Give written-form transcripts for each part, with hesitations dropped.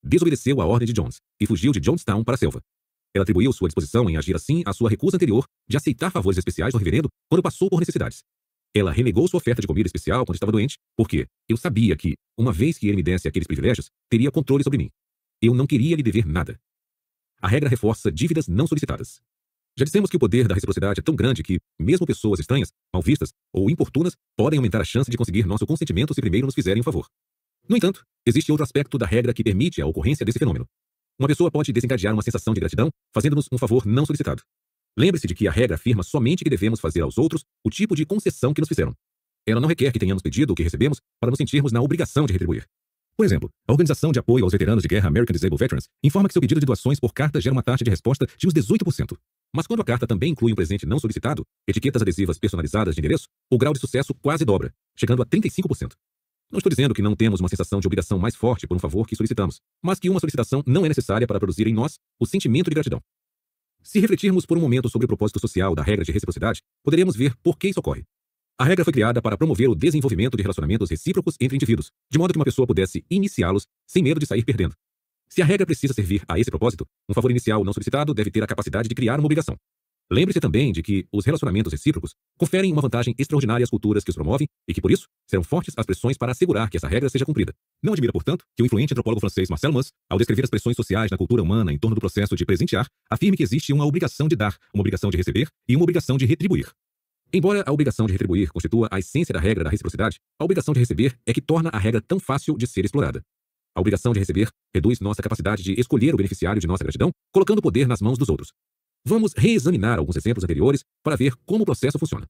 desobedeceu a ordem de Jones e fugiu de Jonestown para a selva. Ela atribuiu sua disposição em agir assim à sua recusa anterior de aceitar favores especiais do reverendo quando passou por necessidades. Ela renegou sua oferta de comida especial quando estava doente, porque eu sabia que, uma vez que ele me desse aqueles privilégios, teria controle sobre mim. Eu não queria lhe dever nada. A regra reforça dívidas não solicitadas. Já dissemos que o poder da reciprocidade é tão grande que, mesmo pessoas estranhas, mal vistas ou importunas, podem aumentar a chance de conseguir nosso consentimento se primeiro nos fizerem um favor. No entanto, existe outro aspecto da regra que permite a ocorrência desse fenômeno. Uma pessoa pode desencadear uma sensação de gratidão, fazendo-nos um favor não solicitado. Lembre-se de que a regra afirma somente que devemos fazer aos outros o tipo de concessão que nos fizeram. Ela não requer que tenhamos pedido o que recebemos para nos sentirmos na obrigação de retribuir. Por exemplo, a Organização de Apoio aos Veteranos de Guerra American Disabled Veterans informa que seu pedido de doações por carta gera uma taxa de resposta de uns 18%. Mas quando a carta também inclui um presente não solicitado, etiquetas adesivas personalizadas de endereço, o grau de sucesso quase dobra, chegando a 35%. Não estou dizendo que não temos uma sensação de obrigação mais forte por um favor que solicitamos, mas que uma solicitação não é necessária para produzir em nós o sentimento de gratidão. Se refletirmos por um momento sobre o propósito social da regra de reciprocidade, poderemos ver por que isso ocorre. A regra foi criada para promover o desenvolvimento de relacionamentos recíprocos entre indivíduos, de modo que uma pessoa pudesse iniciá-los sem medo de sair perdendo. Se a regra precisa servir a esse propósito, um favor inicial não solicitado deve ter a capacidade de criar uma obrigação. Lembre-se também de que os relacionamentos recíprocos conferem uma vantagem extraordinária às culturas que os promovem e que, por isso, serão fortes as pressões para assegurar que essa regra seja cumprida. Não admira, portanto, que o influente antropólogo francês Marcel Mauss, ao descrever as pressões sociais na cultura humana em torno do processo de presentear, afirme que existe uma obrigação de dar, uma obrigação de receber e uma obrigação de retribuir. Embora a obrigação de retribuir constitua a essência da regra da reciprocidade, a obrigação de receber é que torna a regra tão fácil de ser explorada. A obrigação de receber reduz nossa capacidade de escolher o beneficiário de nossa gratidão, colocando o poder nas mãos dos outros. Vamos reexaminar alguns exemplos anteriores para ver como o processo funciona.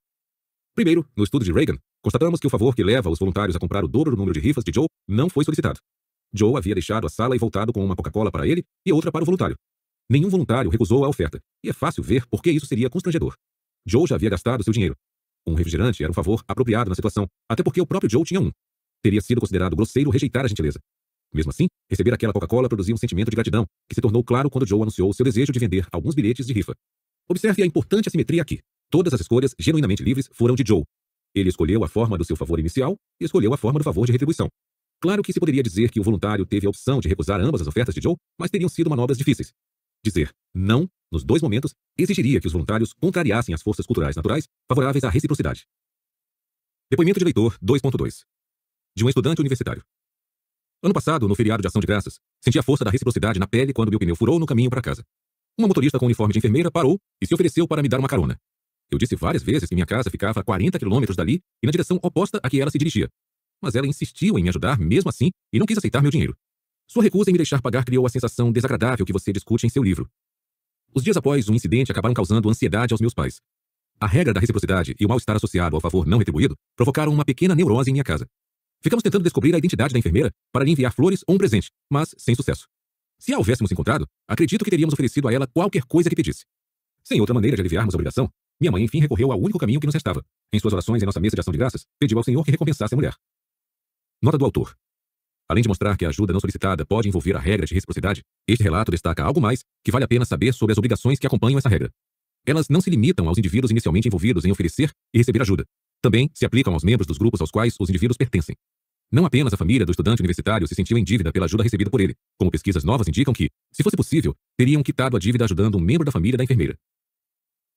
Primeiro, no estudo de Reagan, constatamos que o favor que leva os voluntários a comprar o dobro do número de rifas de Joe não foi solicitado. Joe havia deixado a sala e voltado com uma Coca-Cola para ele e outra para o voluntário. Nenhum voluntário recusou a oferta, e é fácil ver por que isso seria constrangedor. Joe já havia gastado seu dinheiro. Um refrigerante era um favor apropriado na situação, até porque o próprio Joe tinha um. Teria sido considerado grosseiro rejeitar a gentileza. Mesmo assim, receber aquela Coca-Cola produzia um sentimento de gratidão, que se tornou claro quando Joe anunciou seu desejo de vender alguns bilhetes de rifa. Observe a importante assimetria aqui. Todas as escolhas genuinamente livres foram de Joe. Ele escolheu a forma do seu favor inicial e escolheu a forma do favor de retribuição. Claro que se poderia dizer que o voluntário teve a opção de recusar ambas as ofertas de Joe, mas teriam sido manobras difíceis. Dizer não, nos dois momentos, exigiria que os voluntários contrariassem as forças culturais naturais favoráveis à reciprocidade. Depoimento de leitor 2.2. De um estudante universitário. Ano passado, no feriado de Ação de Graças, senti a força da reciprocidade na pele quando meu pneu furou no caminho para casa. Uma motorista com uniforme de enfermeira parou e se ofereceu para me dar uma carona. Eu disse várias vezes que minha casa ficava a 40 quilômetros dali e na direção oposta a que ela se dirigia. Mas ela insistiu em me ajudar mesmo assim e não quis aceitar meu dinheiro. Sua recusa em me deixar pagar criou a sensação desagradável que você discute em seu livro. Os dias após um incidente acabaram causando ansiedade aos meus pais. A regra da reciprocidade e o mal-estar associado ao favor não retribuído provocaram uma pequena neurose em minha casa. Ficamos tentando descobrir a identidade da enfermeira para lhe enviar flores ou um presente, mas sem sucesso. Se a houvéssemos encontrado, acredito que teríamos oferecido a ela qualquer coisa que pedisse. Sem outra maneira de aliviarmos a obrigação, minha mãe enfim recorreu ao único caminho que nos restava. Em suas orações em nossa mesa de ação de graças, pediu ao Senhor que recompensasse a mulher. Nota do autor. Além de mostrar que a ajuda não solicitada pode envolver a regra de reciprocidade, este relato destaca algo mais que vale a pena saber sobre as obrigações que acompanham essa regra. Elas não se limitam aos indivíduos inicialmente envolvidos em oferecer e receber ajuda. Também se aplicam aos membros dos grupos aos quais os indivíduos pertencem. Não apenas a família do estudante universitário se sentiu em dívida pela ajuda recebida por ele, como pesquisas novas indicam que, se fosse possível, teriam quitado a dívida ajudando um membro da família da enfermeira.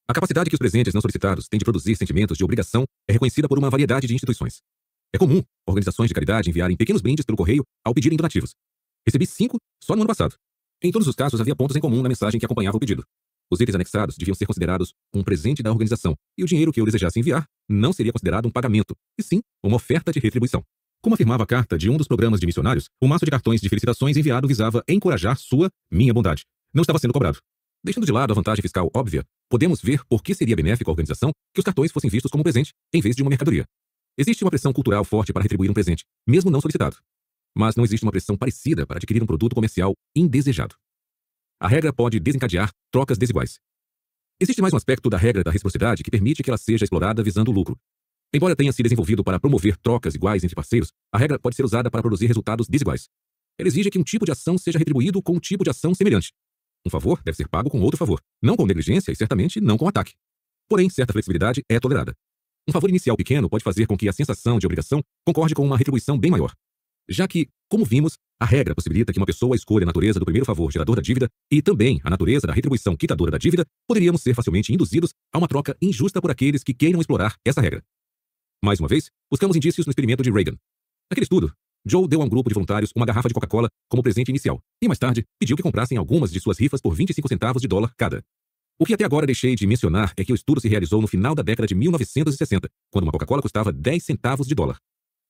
A capacidade que os presentes não solicitados têm de produzir sentimentos de obrigação é reconhecida por uma variedade de instituições. É comum organizações de caridade enviarem pequenos brindes pelo correio ao pedirem donativos. Recebi 5 só no ano passado. Em todos os casos havia pontos em comum na mensagem que acompanhava o pedido. Os itens anexados deviam ser considerados um presente da organização, e o dinheiro que eu desejasse enviar não seria considerado um pagamento, e sim uma oferta de retribuição. Como afirmava a carta de um dos programas de missionários, o maço de cartões de felicitações enviado visava encorajar minha bondade. Não estava sendo cobrado. Deixando de lado a vantagem fiscal óbvia, podemos ver por que seria benéfico à organização que os cartões fossem vistos como um presente, em vez de uma mercadoria. Existe uma pressão cultural forte para retribuir um presente, mesmo não solicitado. Mas não existe uma pressão parecida para adquirir um produto comercial indesejado. A regra pode desencadear trocas desiguais. Existe mais um aspecto da regra da reciprocidade que permite que ela seja explorada visando o lucro. Embora tenha se desenvolvido para promover trocas iguais entre parceiros, a regra pode ser usada para produzir resultados desiguais. Ela exige que um tipo de ação seja retribuído com um tipo de ação semelhante. Um favor deve ser pago com outro favor, não com negligência e certamente não com ataque. Porém, certa flexibilidade é tolerada. Um favor inicial pequeno pode fazer com que a sensação de obrigação concorde com uma retribuição bem maior. Já que, como vimos, a regra possibilita que uma pessoa escolha a natureza do primeiro favor gerador da dívida e também a natureza da retribuição quitadora da dívida, poderíamos ser facilmente induzidos a uma troca injusta por aqueles que queiram explorar essa regra. Mais uma vez, buscamos indícios no experimento de Reagan. Naquele estudo, Joe deu a um grupo de voluntários uma garrafa de Coca-Cola como presente inicial e, mais tarde, pediu que comprassem algumas de suas rifas por 25 centavos de dólar cada. O que até agora deixei de mencionar é que o estudo se realizou no final da década de 1960, quando uma Coca-Cola custava 10 centavos de dólar.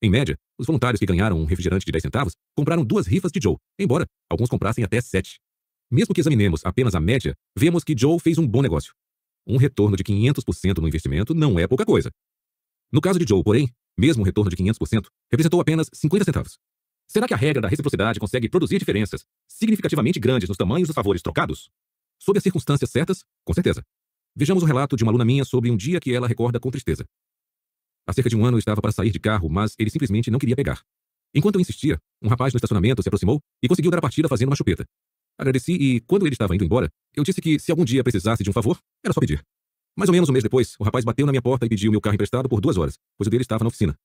Em média, os voluntários que ganharam um refrigerante de 10 centavos compraram 2 rifas de Joe, embora alguns comprassem até 7. Mesmo que examinemos apenas a média, vemos que Joe fez um bom negócio. Um retorno de 500% no investimento não é pouca coisa. No caso de Joe, porém, mesmo um retorno de 500% representou apenas 50 centavos. Será que a regra da reciprocidade consegue produzir diferenças significativamente grandes nos tamanhos dos favores trocados? Sob as circunstâncias certas, com certeza. Vejamos o relato de uma aluna minha sobre um dia que ela recorda com tristeza. Há cerca de um ano eu estava para sair de carro, mas ele simplesmente não queria pegar. Enquanto eu insistia, um rapaz no estacionamento se aproximou e conseguiu dar a partida fazendo uma chupeta. Agradeci e, quando ele estava indo embora, eu disse que se algum dia precisasse de um favor, era só pedir. Mais ou menos um mês depois, o rapaz bateu na minha porta e pediu meu carro emprestado por 2 horas, pois o dele estava na oficina.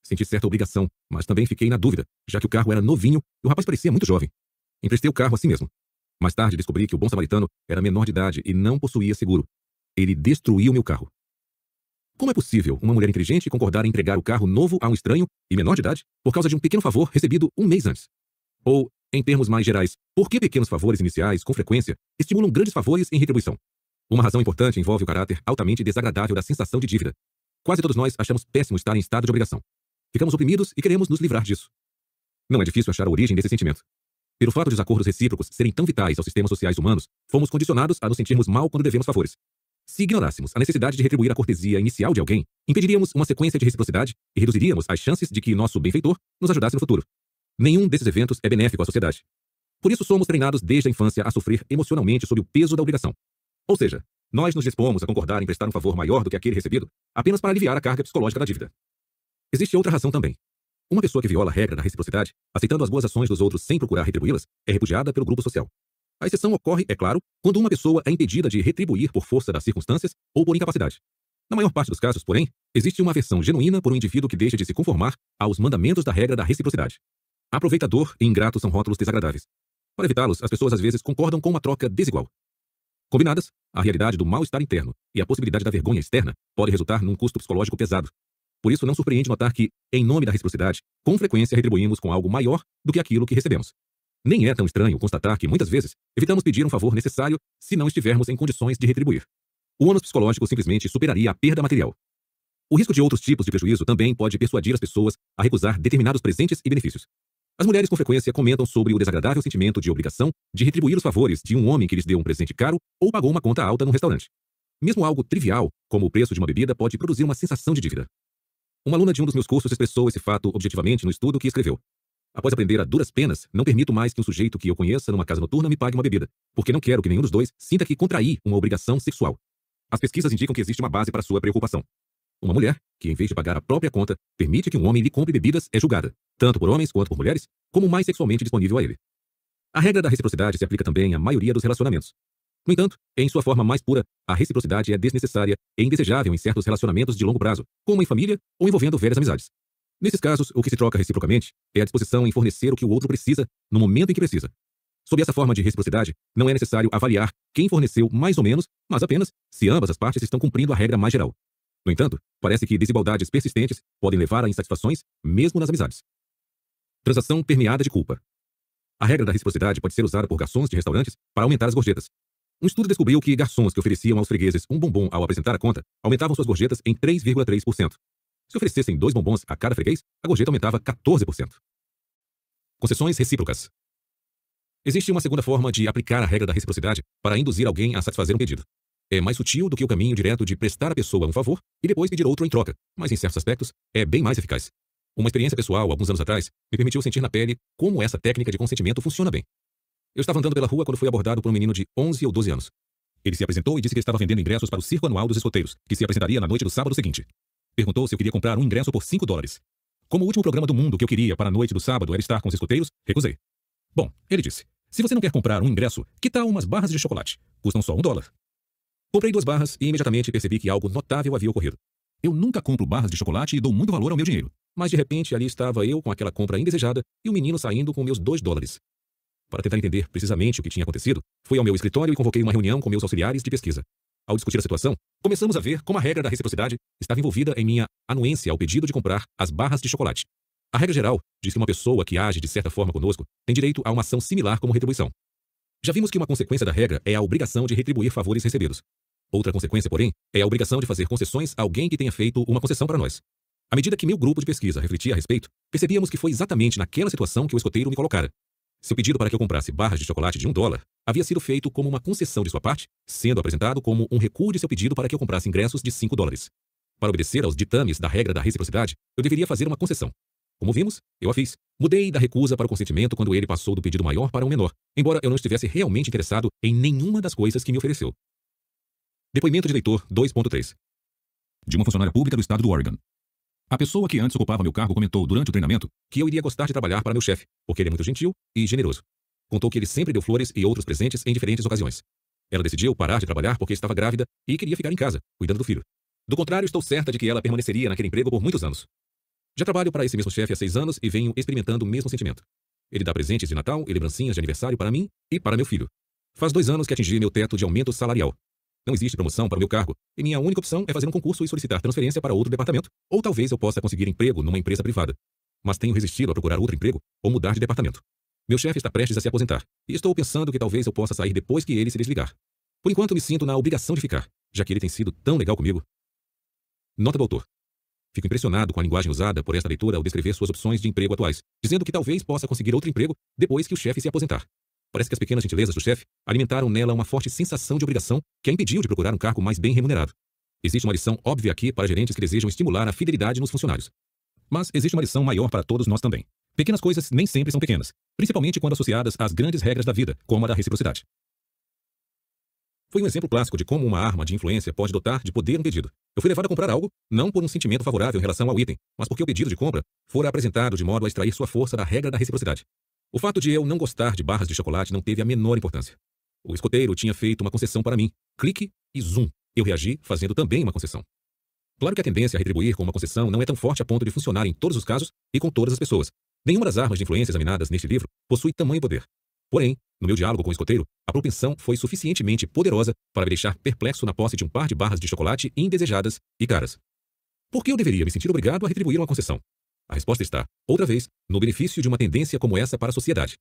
Senti certa obrigação, mas também fiquei na dúvida, já que o carro era novinho e o rapaz parecia muito jovem. Emprestei o carro a si mesmo. Mais tarde descobri que o bom samaritano era menor de idade e não possuía seguro. Ele destruiu meu carro. Como é possível uma mulher inteligente concordar em entregar o carro novo a um estranho e menor de idade por causa de um pequeno favor recebido um mês antes? Ou, em termos mais gerais, por que pequenos favores iniciais, com frequência, estimulam grandes favores em retribuição? Uma razão importante envolve o caráter altamente desagradável da sensação de dívida. Quase todos nós achamos péssimo estar em estado de obrigação. Ficamos oprimidos e queremos nos livrar disso. Não é difícil achar a origem desse sentimento. Pelo fato de os acordos recíprocos serem tão vitais aos sistemas sociais humanos, fomos condicionados a nos sentirmos mal quando devemos favores. Se ignorássemos a necessidade de retribuir a cortesia inicial de alguém, impediríamos uma sequência de reciprocidade e reduziríamos as chances de que nosso benfeitor nos ajudasse no futuro. Nenhum desses eventos é benéfico à sociedade. Por isso somos treinados desde a infância a sofrer emocionalmente sob o peso da obrigação. Ou seja, nós nos dispomos a concordar em prestar um favor maior do que aquele recebido, apenas para aliviar a carga psicológica da dívida. Existe outra razão também. Uma pessoa que viola a regra da reciprocidade, aceitando as boas ações dos outros sem procurar retribuí-las, é repudiada pelo grupo social. A exceção ocorre, é claro, quando uma pessoa é impedida de retribuir por força das circunstâncias ou por incapacidade. Na maior parte dos casos, porém, existe uma aversão genuína por um indivíduo que deixa de se conformar aos mandamentos da regra da reciprocidade. Aproveitador e ingrato são rótulos desagradáveis. Para evitá-los, as pessoas às vezes concordam com uma troca desigual. Combinadas, a realidade do mal-estar interno e a possibilidade da vergonha externa pode resultar num custo psicológico pesado. Por isso, não surpreende notar que, em nome da reciprocidade, com frequência retribuímos com algo maior do que aquilo que recebemos. Nem é tão estranho constatar que, muitas vezes, evitamos pedir um favor necessário se não estivermos em condições de retribuir. O ônus psicológico simplesmente superaria a perda material. O risco de outros tipos de prejuízo também pode persuadir as pessoas a recusar determinados presentes e benefícios. As mulheres com frequência comentam sobre o desagradável sentimento de obrigação de retribuir os favores de um homem que lhes deu um presente caro ou pagou uma conta alta num restaurante. Mesmo algo trivial, como o preço de uma bebida, pode produzir uma sensação de dívida. Uma aluna de um dos meus cursos expressou esse fato objetivamente no estudo que escreveu. Após aprender a duras penas, não permito mais que um sujeito que eu conheça numa casa noturna me pague uma bebida, porque não quero que nenhum dos dois sinta que contraí uma obrigação sexual. As pesquisas indicam que existe uma base para sua preocupação. Uma mulher, que em vez de pagar a própria conta, permite que um homem lhe compre bebidas, é julgada, tanto por homens quanto por mulheres, como mais sexualmente disponível a ele. A regra da reciprocidade se aplica também à maioria dos relacionamentos. No entanto, em sua forma mais pura, a reciprocidade é desnecessária e indesejável em certos relacionamentos de longo prazo, como em família ou envolvendo velhas amizades. Nesses casos, o que se troca reciprocamente é a disposição em fornecer o que o outro precisa no momento em que precisa. Sob essa forma de reciprocidade, não é necessário avaliar quem forneceu mais ou menos, mas apenas se ambas as partes estão cumprindo a regra mais geral. No entanto, parece que desigualdades persistentes podem levar a insatisfações, mesmo nas amizades. Transação permeada de culpa. A regra da reciprocidade pode ser usada por garçons de restaurantes para aumentar as gorjetas. Um estudo descobriu que garçons que ofereciam aos fregueses um bombom ao apresentar a conta aumentavam suas gorjetas em 3,3%. Se oferecessem 2 bombons a cada freguês, a gorjeta aumentava 14%. Concessões recíprocas. Existe uma segunda forma de aplicar a regra da reciprocidade para induzir alguém a satisfazer um pedido. É mais sutil do que o caminho direto de prestar à pessoa um favor e depois pedir outro em troca, mas em certos aspectos é bem mais eficaz. Uma experiência pessoal, alguns anos atrás, me permitiu sentir na pele como essa técnica de consentimento funciona bem. Eu estava andando pela rua quando fui abordado por um menino de 11 ou 12 anos. Ele se apresentou e disse que estava vendendo ingressos para o Circo Anual dos Escoteiros, que se apresentaria na noite do sábado seguinte. Perguntou se eu queria comprar um ingresso por $5. Como o último programa do mundo que eu queria para a noite do sábado era estar com os escoteiros, recusei. Bom, ele disse, se você não quer comprar um ingresso, que tal umas barras de chocolate? Custam só $1. Comprei 2 barras e imediatamente percebi que algo notável havia ocorrido. Eu nunca compro barras de chocolate e dou muito valor ao meu dinheiro. Mas de repente ali estava eu com aquela compra indesejada e o menino saindo com meus $2. Para tentar entender precisamente o que tinha acontecido, fui ao meu escritório e convoquei uma reunião com meus auxiliares de pesquisa. Ao discutir a situação, começamos a ver como a regra da reciprocidade estava envolvida em minha anuência ao pedido de comprar as barras de chocolate. A regra geral diz que uma pessoa que age de certa forma conosco tem direito a uma ação similar como retribuição. Já vimos que uma consequência da regra é a obrigação de retribuir favores recebidos. Outra consequência, porém, é a obrigação de fazer concessões a alguém que tenha feito uma concessão para nós. À medida que meu grupo de pesquisa refletia a respeito, percebíamos que foi exatamente naquela situação que o escoteiro me colocara. Seu pedido para que eu comprasse barras de chocolate de $1 havia sido feito como uma concessão de sua parte, sendo apresentado como um recuo de seu pedido para que eu comprasse ingressos de $5. Para obedecer aos ditames da regra da reciprocidade, eu deveria fazer uma concessão. Como vimos, eu a fiz. Mudei da recusa para o consentimento quando ele passou do pedido maior para um menor, embora eu não estivesse realmente interessado em nenhuma das coisas que me ofereceu. Depoimento de leitor 2.3. De uma funcionária pública do estado do Oregon. A pessoa que antes ocupava meu cargo comentou durante o treinamento que eu iria gostar de trabalhar para meu chefe, porque ele é muito gentil e generoso. Contou que ele sempre deu flores e outros presentes em diferentes ocasiões. Ela decidiu parar de trabalhar porque estava grávida e queria ficar em casa, cuidando do filho. Do contrário, estou certa de que ela permaneceria naquele emprego por muitos anos. Já trabalho para esse mesmo chefe há 6 anos e venho experimentando o mesmo sentimento. Ele dá presentes de Natal e lembrancinhas de aniversário para mim e para meu filho. Faz 2 anos que atingi meu teto de aumento salarial. Não existe promoção para o meu cargo, e minha única opção é fazer um concurso e solicitar transferência para outro departamento, ou talvez eu possa conseguir emprego numa empresa privada. Mas tenho resistido a procurar outro emprego ou mudar de departamento. Meu chefe está prestes a se aposentar, e estou pensando que talvez eu possa sair depois que ele se desligar. Por enquanto me sinto na obrigação de ficar, já que ele tem sido tão legal comigo. Nota do autor. Fico impressionado com a linguagem usada por esta leitora ao descrever suas opções de emprego atuais, dizendo que talvez possa conseguir outro emprego depois que o chefe se aposentar. Parece que as pequenas gentilezas do chefe alimentaram nela uma forte sensação de obrigação que a impediu de procurar um cargo mais bem remunerado. Existe uma lição óbvia aqui para gerentes que desejam estimular a fidelidade nos funcionários. Mas existe uma lição maior para todos nós também. Pequenas coisas nem sempre são pequenas, principalmente quando associadas às grandes regras da vida, como a da reciprocidade. Foi um exemplo clássico de como uma arma de influência pode dotar de poder um pedido. Eu fui levado a comprar algo, não por um sentimento favorável em relação ao item, mas porque o pedido de compra fora apresentado de modo a extrair sua força da regra da reciprocidade. O fato de eu não gostar de barras de chocolate não teve a menor importância. O escoteiro tinha feito uma concessão para mim. Clique e zoom. Eu reagi fazendo também uma concessão. Claro que a tendência a retribuir com uma concessão não é tão forte a ponto de funcionar em todos os casos e com todas as pessoas. Nenhuma das armas de influência examinadas neste livro possui tamanho poder. Porém, no meu diálogo com o escoteiro, a propensão foi suficientemente poderosa para me deixar perplexo na posse de um par de barras de chocolate indesejadas e caras. Por que eu deveria me sentir obrigado a retribuir uma concessão? A resposta está, outra vez, no benefício de uma tendência como essa para a sociedade.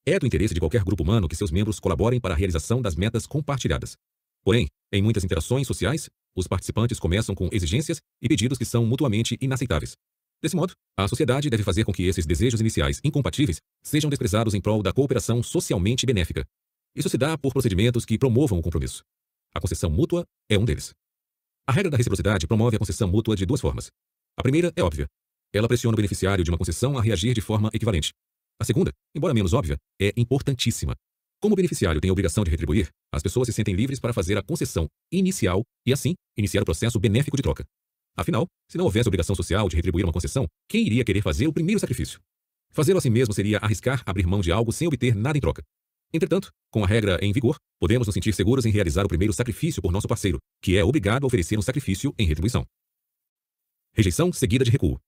É do interesse de qualquer grupo humano que seus membros colaborem para a realização das metas compartilhadas. Porém, em muitas interações sociais, os participantes começam com exigências e pedidos que são mutuamente inaceitáveis. Desse modo, a sociedade deve fazer com que esses desejos iniciais incompatíveis sejam desprezados em prol da cooperação socialmente benéfica. Isso se dá por procedimentos que promovam o compromisso. A concessão mútua é um deles. A regra da reciprocidade promove a concessão mútua de 2 formas. A primeira é óbvia. Ela pressiona o beneficiário de uma concessão a reagir de forma equivalente. A segunda, embora menos óbvia, é importantíssima. Como o beneficiário tem a obrigação de retribuir, as pessoas se sentem livres para fazer a concessão inicial e, assim, iniciar o processo benéfico de troca. Afinal, se não houvesse obrigação social de retribuir uma concessão, quem iria querer fazer o primeiro sacrifício? Fazê-lo assim mesmo seria arriscar abrir mão de algo sem obter nada em troca. Entretanto, com a regra em vigor, podemos nos sentir seguros em realizar o primeiro sacrifício por nosso parceiro, que é obrigado a oferecer um sacrifício em retribuição. Rejeição seguida de recuo.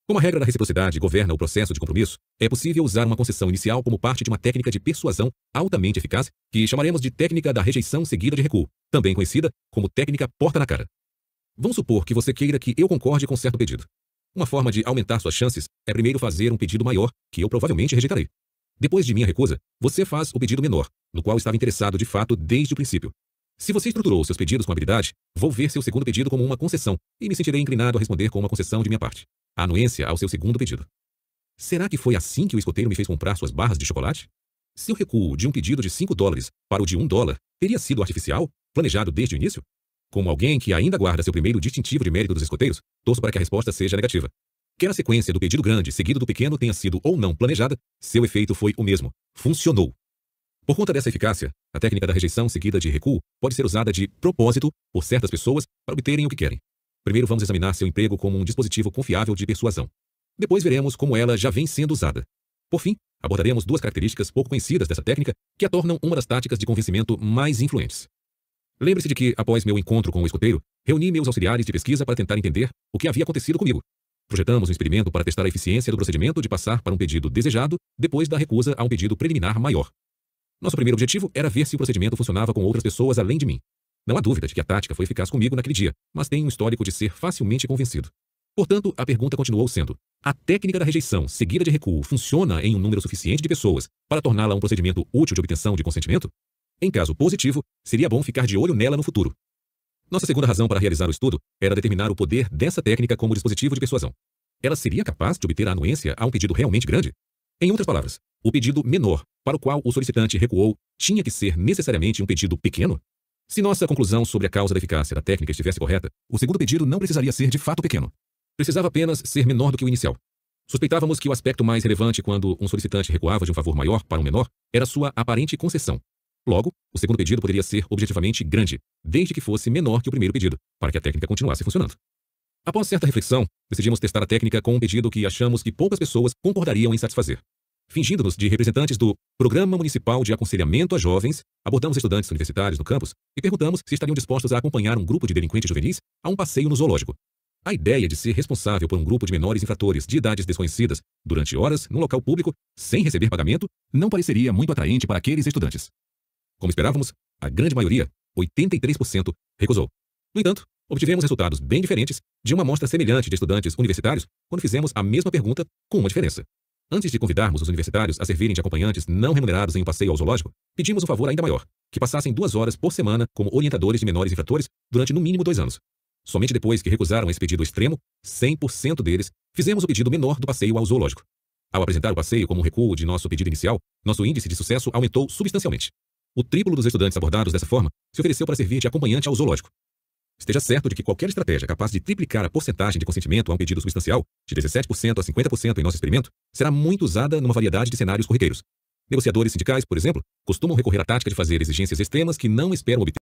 Como a regra da reciprocidade governa o processo de compromisso, é possível usar uma concessão inicial como parte de uma técnica de persuasão altamente eficaz que chamaremos de técnica da rejeição seguida de recuo, também conhecida como técnica porta na cara. Vamos supor que você queira que eu concorde com certo pedido. Uma forma de aumentar suas chances é primeiro fazer um pedido maior, que eu provavelmente rejeitarei. Depois de minha recusa, você faz o pedido menor, no qual estava interessado de fato desde o princípio. Se você estruturou seus pedidos com habilidade, vou ver seu segundo pedido como uma concessão e me sentirei inclinado a responder com uma concessão de minha parte. A anuência ao seu segundo pedido. Será que foi assim que o escoteiro me fez comprar suas barras de chocolate? Seu recuo de um pedido de $5 para o de $1 teria sido artificial, planejado desde o início? Como alguém que ainda guarda seu primeiro distintivo de mérito dos escoteiros, torço para que a resposta seja negativa. Quer a sequência do pedido grande seguido do pequeno tenha sido ou não planejada, seu efeito foi o mesmo. Funcionou. Por conta dessa eficácia, a técnica da rejeição seguida de recuo pode ser usada de propósito por certas pessoas para obterem o que querem. Primeiro vamos examinar seu emprego como um dispositivo confiável de persuasão. Depois veremos como ela já vem sendo usada. Por fim, abordaremos 2 características pouco conhecidas dessa técnica que a tornam uma das táticas de convencimento mais influentes. Lembre-se de que, após meu encontro com o escoteiro, reuni meus auxiliares de pesquisa para tentar entender o que havia acontecido comigo. Projetamos um experimento para testar a eficiência do procedimento de passar para um pedido desejado depois da recusa a um pedido preliminar maior. Nosso primeiro objetivo era ver se o procedimento funcionava com outras pessoas além de mim. Não há dúvida de que a tática foi eficaz comigo naquele dia, mas tem um histórico de ser facilmente convencido. Portanto, a pergunta continuou sendo: a técnica da rejeição seguida de recuo funciona em um número suficiente de pessoas para torná-la um procedimento útil de obtenção de consentimento? Em caso positivo, seria bom ficar de olho nela no futuro. Nossa segunda razão para realizar o estudo era determinar o poder dessa técnica como dispositivo de persuasão. Ela seria capaz de obter a anuência a um pedido realmente grande? Em outras palavras, o pedido menor, para o qual o solicitante recuou, tinha que ser necessariamente um pedido pequeno? Se nossa conclusão sobre a causa da eficácia da técnica estivesse correta, o segundo pedido não precisaria ser de fato pequeno. Precisava apenas ser menor do que o inicial. Suspeitávamos que o aspecto mais relevante quando um solicitante recuava de um favor maior para um menor era sua aparente concessão. Logo, o segundo pedido poderia ser objetivamente grande, desde que fosse menor que o primeiro pedido, para que a técnica continuasse funcionando. Após certa reflexão, decidimos testar a técnica com um pedido que achamos que poucas pessoas concordariam em satisfazer. Fingindo-nos de representantes do Programa Municipal de Aconselhamento a Jovens, abordamos estudantes universitários no campus e perguntamos se estariam dispostos a acompanhar um grupo de delinquentes juvenis a um passeio no zoológico. A ideia de ser responsável por um grupo de menores infratores de idades desconhecidas durante horas num local público, sem receber pagamento, não pareceria muito atraente para aqueles estudantes. Como esperávamos, a grande maioria, 83%, recusou. No entanto, obtivemos resultados bem diferentes de uma amostra semelhante de estudantes universitários quando fizemos a mesma pergunta com uma diferença. Antes de convidarmos os universitários a servirem de acompanhantes não remunerados em um passeio ao zoológico, pedimos um favor ainda maior, que passassem 2 horas por semana como orientadores de menores infratores durante no mínimo 2 anos. Somente depois que recusaram esse pedido extremo, 100% deles, fizemos o pedido menor do passeio ao zoológico. Ao apresentar o passeio como um recuo de nosso pedido inicial, nosso índice de sucesso aumentou substancialmente. O triplo dos estudantes abordados dessa forma se ofereceu para servir de acompanhante ao zoológico. Esteja certo de que qualquer estratégia capaz de triplicar a porcentagem de consentimento a um pedido substancial, de 17% a 50% em nosso experimento, será muito usada numa variedade de cenários corriqueiros. Negociadores sindicais, por exemplo, costumam recorrer à tática de fazer exigências extremas que não esperam obter